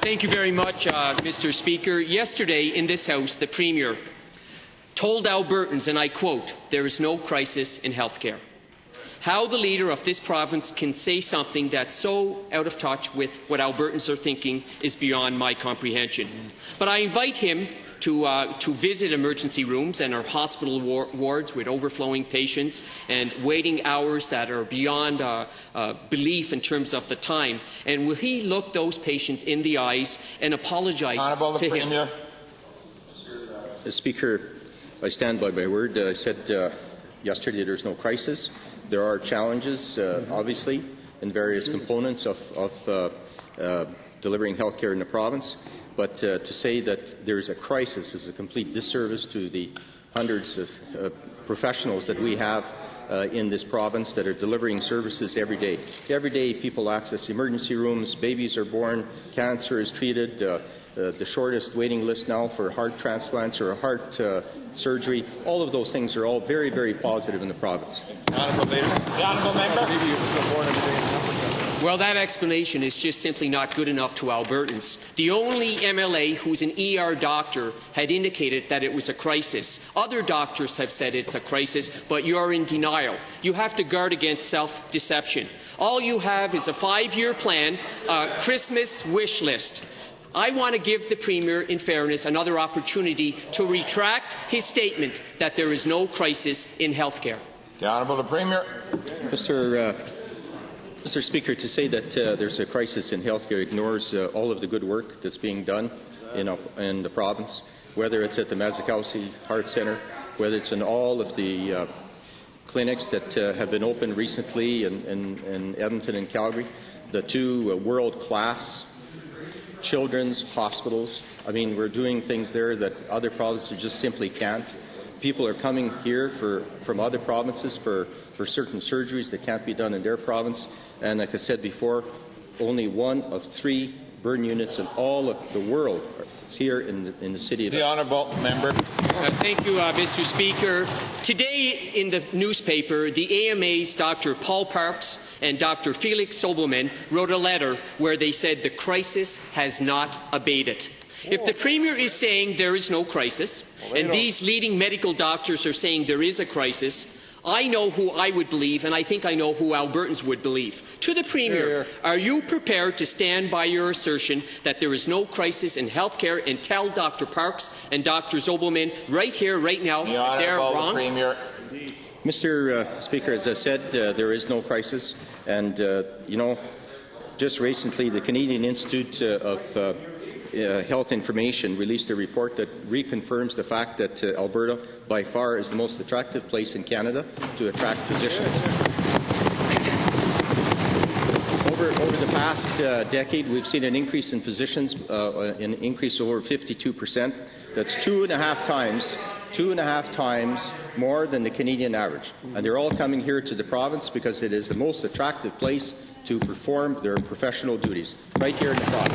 Thank you very much, Mr. Speaker. Yesterday in this House, the Premier told Albertans, and I quote, "There is no crisis in healthcare." How the leader of this province can say something that's so out of touch with what Albertans are thinking is beyond my comprehension. But I invite him to visit emergency rooms and our hospital wards with overflowing patients and waiting hours that are beyond belief in terms of the time. And will he look those patients in the eyes and apologize to him? Speaker, I stand by my word. I said yesterday there's no crisis. There are challenges, obviously, in various components of delivering health care in the province. But to say that there is a crisis is a complete disservice to the hundreds of professionals that we have in this province that are delivering services every day. Every day people access emergency rooms, babies are born, cancer is treated, the shortest waiting list now for heart transplants or heart surgery. All of those things are all very, very positive in the province. The honourable member. Well, that explanation is just simply not good enough to Albertans. The only MLA who's an ER doctor had indicated that it was a crisis. Other doctors have said it's a crisis, but you're in denial. You have to guard against self-deception. All you have is a 5-year plan, a Christmas wish list. I want to give the Premier, in fairness, another opportunity to retract his statement that there is no crisis in health care. The Honourable Premier. Mr. Speaker, to say that there's a crisis in healthcare ignores all of the good work that's being done in the province, whether it's at the Mazakowski Heart Centre, whether it's in all of the clinics that have been opened recently in Edmonton and Calgary, the two world-class children's hospitals. I mean, we're doing things there that other provinces just simply can't. People are coming here from other provinces for certain surgeries that can't be done in their province. And like I said before, only 1 of 3 burn units in all of the world is here in the city of the honourable member. Thank you, Mr. Speaker. Today in the newspaper, the AMA's Dr. Paul Parks and Dr. Felix Sobelman wrote a letter where they said the crisis has not abated. If the Premier is saying there is no crisis, and these leading medical doctors are saying there is a crisis, I know who I would believe, and I think I know who Albertans would believe. To the Premier, are you prepared to stand by your assertion that there is no crisis in health care and tell Dr. Parks and Dr. Zobelman right here, right now, that they're wrong? Premier. Mr. Speaker, as I said, there is no crisis. And, you know, just recently the Canadian Institute of Health Information released a report that reconfirms the fact that Alberta, by far, is the most attractive place in Canada to attract physicians. Over the past decade, we've seen an increase in physicians, an increase of over 52%. That's 2.5 times more than the Canadian average. And they're all coming here to the province because it is the most attractive place to perform their professional duties, right here in the province.